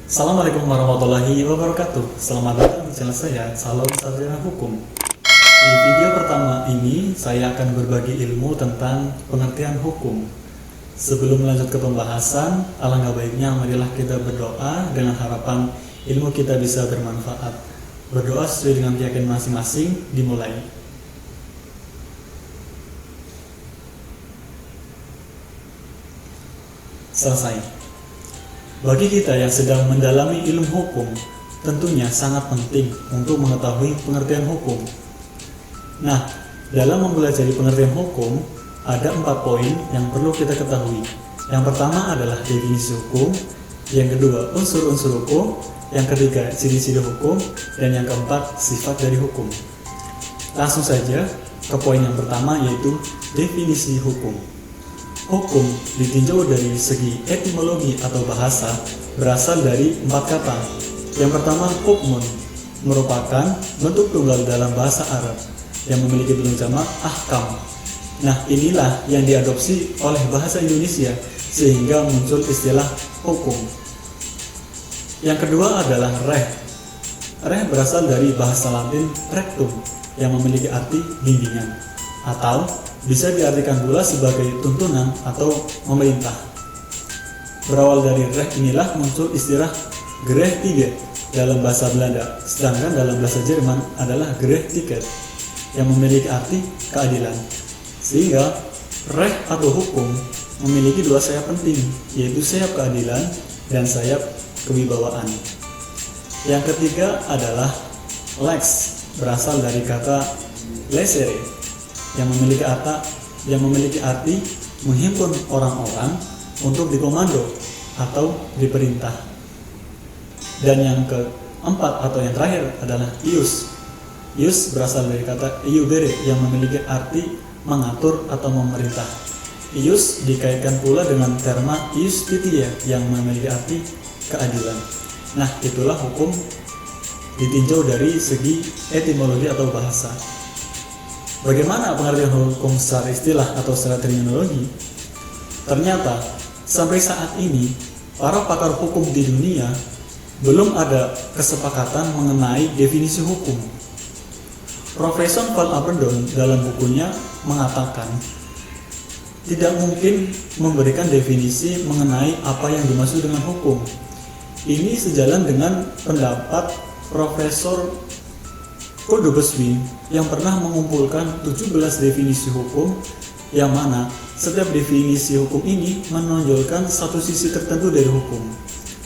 Assalamualaikum warahmatullahi wabarakatuh. Selamat datang di channel saya, Salam Sarjana Hukum. Di video pertama ini, saya akan berbagi ilmu tentang pengertian hukum. Sebelum lanjut ke pembahasan, alangkah baiknya marilah kita berdoa dengan harapan ilmu kita bisa bermanfaat. Berdoa sesuai dengan keyakinan masing-masing, dimulai. Selesai. Bagi kita yang sedang mendalami ilmu hukum, tentunya sangat penting untuk mengetahui pengertian hukum. Nah, dalam mempelajari pengertian hukum, ada 4 poin yang perlu kita ketahui. Yang pertama adalah definisi hukum, yang kedua unsur-unsur hukum, yang ketiga ciri-ciri hukum, dan yang keempat sifat dari hukum. Langsung saja ke poin yang pertama, yaitu definisi hukum. Hukum ditinjau dari segi etimologi atau bahasa berasal dari 4 kata. Yang pertama, hukmun, merupakan bentuk tunggal dalam bahasa Arab yang memiliki bentuk jamak ahkam. Nah, inilah yang diadopsi oleh bahasa Indonesia sehingga muncul istilah hukum. Yang kedua adalah reh. Reh berasal dari bahasa Latin rectum yang memiliki arti bimbingan, atau bisa diartikan pula sebagai tuntunan atau memerintah. Berawal dari reh inilah muncul istilah gerechtigheid dalam bahasa Belanda, sedangkan dalam bahasa Jerman adalah gerechtigkeit yang memiliki arti keadilan. Sehingga reh atau hukum memiliki 2 sayap penting, yaitu sayap keadilan dan sayap kewibawaan. Yang ketiga adalah lex, berasal dari kata lecere yang memiliki arti menghimpun orang-orang untuk dikomando atau diperintah. Dan yang keempat atau yang terakhir adalah ius. Ius berasal dari kata iubere yang memiliki arti mengatur atau memerintah. Ius dikaitkan pula dengan terma iustitia yang memiliki arti keadilan. Nah, itulah hukum ditinjau dari segi etimologi atau bahasa. Bagaimana pengertian hukum secara istilah atau secara terminologi? Ternyata sampai saat ini para pakar hukum di dunia belum ada kesepakatan mengenai definisi hukum. Profesor Van Apeldoorn dalam bukunya mengatakan tidak mungkin memberikan definisi mengenai apa yang dimaksud dengan hukum. Ini sejalan dengan pendapat Profesor Kodobeswi yang pernah mengumpulkan 17 definisi hukum, yang mana setiap definisi hukum ini menonjolkan satu sisi tertentu dari hukum.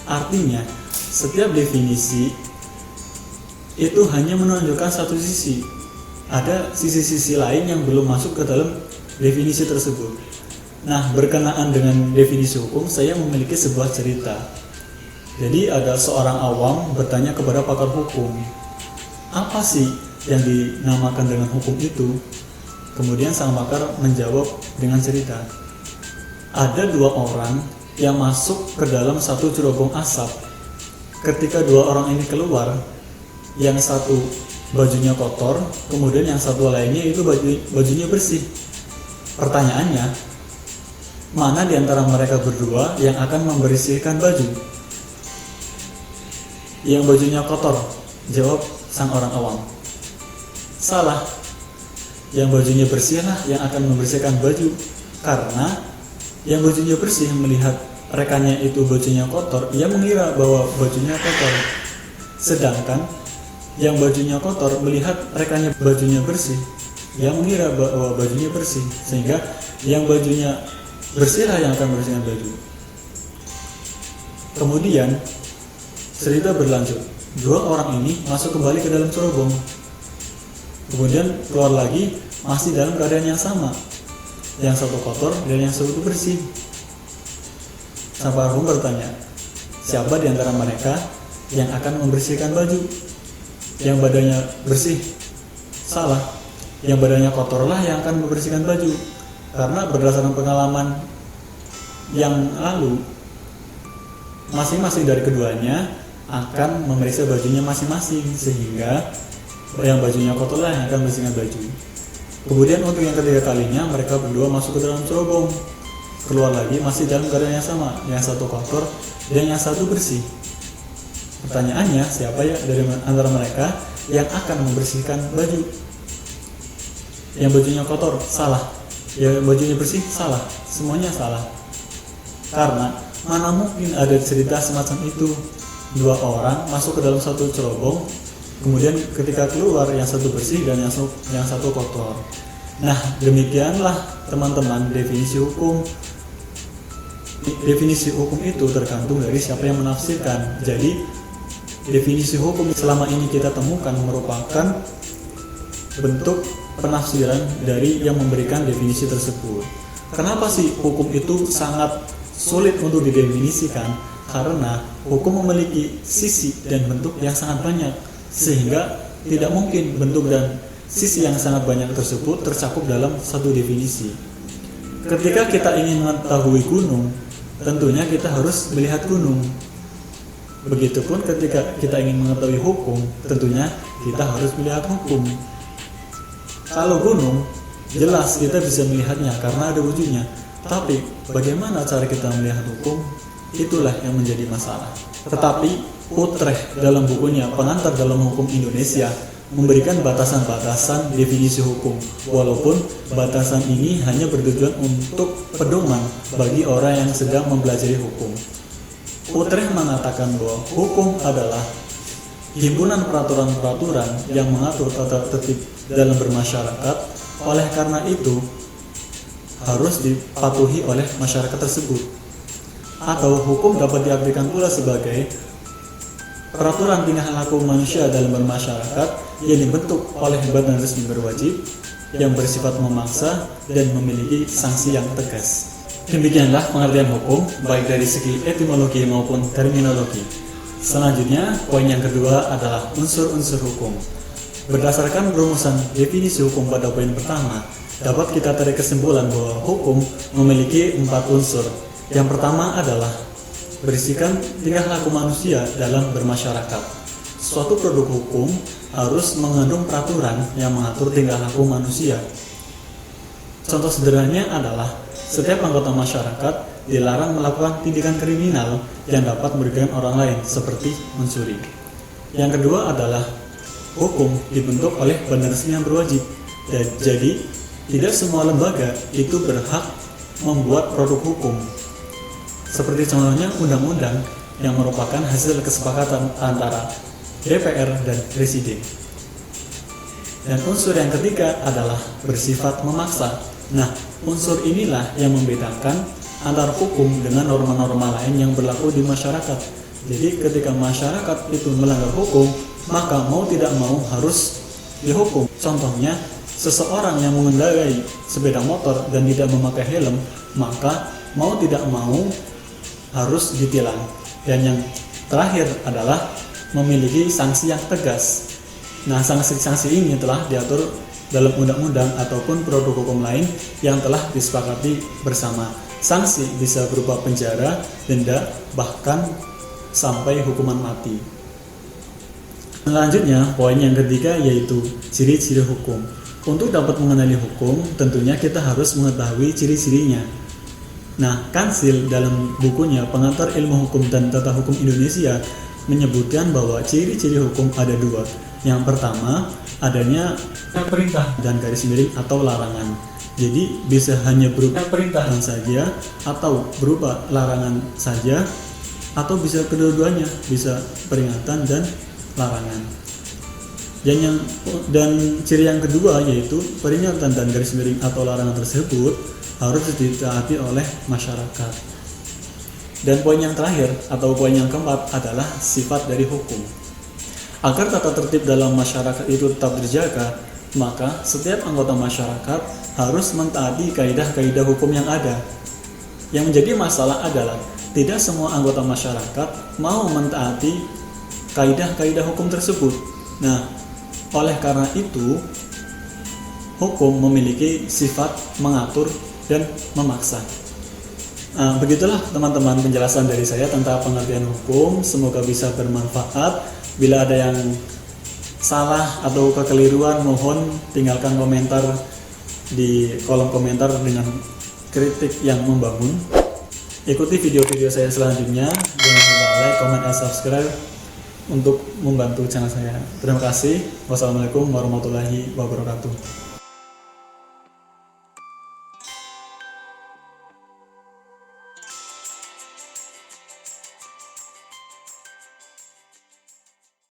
Artinya, setiap definisi itu hanya menonjolkan satu sisi. Ada sisi-sisi lain yang belum masuk ke dalam definisi tersebut. Nah, berkenaan dengan definisi hukum, saya memiliki sebuah cerita. Jadi ada seorang awam bertanya kepada pakar hukum, apa sih yang dinamakan dengan hukum itu? Kemudian sang pakar menjawab dengan cerita. Ada 2 orang yang masuk ke dalam satu cerobong asap. Ketika 2 orang ini keluar, yang satu bajunya kotor, kemudian yang satu lainnya itu bajunya bersih. Pertanyaannya, mana di antara mereka berdua yang akan membersihkan baju? Yang bajunya kotor, jawab sang orang awam. Salah. Yang bajunya bersihlah yang akan membersihkan baju, karena yang bajunya bersih melihat rekannya itu bajunya kotor, ia mengira bahwa bajunya kotor. Sedangkan yang bajunya kotor melihat rekannya bajunya bersih, ia mengira bahwa bajunya bersih, sehingga yang bajunya bersihlah yang akan membersihkan baju. Kemudian cerita berlanjut. 2 orang ini masuk kembali ke dalam cerobong. Kemudian keluar lagi masih dalam keadaan yang sama. Yang satu kotor dan yang satu bersih. Sang pakar hukum bertanya, siapa di antara mereka yang akan membersihkan baju? Yang badannya bersih? Salah. Yang badannya kotorlah yang akan membersihkan baju. Karena berdasarkan pengalaman yang lalu, masing-masing dari keduanya akan memeriksa bajunya masing-masing, sehingga yang bajunya kotor lah yang akan membersihkan baju. Kemudian untuk yang ketiga kalinya mereka berdua masuk ke dalam cerobong. Keluar lagi masih dalam keadaan yang sama, yang satu kotor dan yang satu bersih. Pertanyaannya, siapa ya dari antara mereka yang akan membersihkan baju? Yang bajunya kotor, salah. Yang bajunya bersih, salah. Semuanya salah. Karena mana mungkin ada cerita semacam itu, dua orang masuk ke dalam satu cerobong, kemudian ketika keluar yang satu bersih dan yang satu kotor. Nah, demikianlah teman-teman definisi hukum. Definisi hukum itu tergantung dari siapa yang menafsirkan. Jadi definisi hukum selama ini kita temukan merupakan bentuk penafsiran dari yang memberikan definisi tersebut. Kenapa sih hukum itu sangat sulit untuk didefinisikan? Karena hukum memiliki sisi dan bentuk yang sangat banyak, sehingga tidak mungkin bentuk dan sisi yang sangat banyak tersebut tercakup dalam satu definisi. Ketika kita ingin mengetahui gunung, tentunya kita harus melihat gunung. Begitupun ketika kita ingin mengetahui hukum, tentunya kita harus melihat hukum. Kalau gunung, jelas kita bisa melihatnya karena ada wujudnya. Tapi bagaimana cara kita melihat hukum? Itulah yang menjadi masalah. Tetapi Utrecht dalam bukunya Pengantar dalam Hukum Indonesia memberikan batasan-batasan definisi hukum, walaupun batasan ini hanya bertujuan untuk pedoman bagi orang yang sedang mempelajari hukum. Utrecht mengatakan bahwa hukum adalah himpunan peraturan-peraturan yang mengatur tata tertib dalam bermasyarakat. Oleh karena itu harus dipatuhi oleh masyarakat tersebut. Atau hukum dapat diartikan pula sebagai peraturan tingkah laku manusia dalam bermasyarakat yang dibentuk oleh badan resmi berwajib, yang bersifat memaksa dan memiliki sanksi yang tegas. Demikianlah pengertian hukum, baik dari segi etimologi maupun terminologi. Selanjutnya, poin yang kedua adalah unsur-unsur hukum. Berdasarkan rumusan definisi hukum pada poin pertama, dapat kita tarik kesimpulan bahwa hukum memiliki 4 unsur. Yang pertama adalah berisikan tingkah laku manusia dalam bermasyarakat. Suatu produk hukum harus mengandung peraturan yang mengatur tingkah laku manusia. Contoh sederhananya adalah setiap anggota masyarakat dilarang melakukan tindakan kriminal yang dapat merugikan orang lain, seperti mencuri. Yang kedua adalah hukum dibentuk oleh badan resmi yang berwajib. Jadi, tidak semua lembaga itu berhak membuat produk hukum. Seperti contohnya undang-undang yang merupakan hasil kesepakatan antara DPR dan Presiden. Dan unsur yang ketiga adalah bersifat memaksa. Nah, unsur inilah yang membedakan antara hukum dengan norma-norma lain yang berlaku di masyarakat. Jadi ketika masyarakat itu melanggar hukum, maka mau tidak mau harus dihukum. Contohnya, seseorang yang mengendarai sepeda motor dan tidak memakai helm, maka mau tidak mau harus ditilang. Dan yang terakhir adalah memiliki sanksi yang tegas. Nah, sanksi-sanksi ini telah diatur dalam undang-undang ataupun produk hukum lain yang telah disepakati bersama. Sanksi bisa berupa penjara, denda, bahkan sampai hukuman mati. Selanjutnya, poin yang ketiga yaitu ciri-ciri hukum. Untuk dapat mengenali hukum, tentunya kita harus mengetahui ciri-cirinya. Nah, Kansil dalam bukunya Pengantar Ilmu Hukum dan Tata Hukum Indonesia menyebutkan bahwa ciri-ciri hukum ada 2. Yang pertama, adanya perintah dan garis miring atau larangan. Jadi bisa hanya berupa perintahan saja atau berupa larangan saja, atau bisa kedua-duanya, bisa peringatan dan larangan. Dan ciri yang kedua yaitu peringatan dan garis miring atau larangan tersebut harus ditaati oleh masyarakat. Dan poin yang terakhir atau poin yang keempat adalah sifat dari hukum. Agar tata tertib dalam masyarakat itu tetap terjaga, maka setiap anggota masyarakat harus mentaati kaidah-kaidah hukum yang ada. Yang menjadi masalah adalah tidak semua anggota masyarakat mau mentaati kaidah-kaidah hukum tersebut. Nah, oleh karena itu, hukum memiliki sifat mengatur dan memaksa. Nah, begitulah teman-teman penjelasan dari saya tentang pengertian hukum. Semoga bisa bermanfaat. Bila ada yang salah atau kekeliruan, mohon tinggalkan komentar di kolom komentar dengan kritik yang membangun. Ikuti video-video saya selanjutnya. Jangan lupa like, comment, dan subscribe. untuk membantu channel saya. Terima kasih. Wassalamualaikum warahmatullahi wabarakatuh.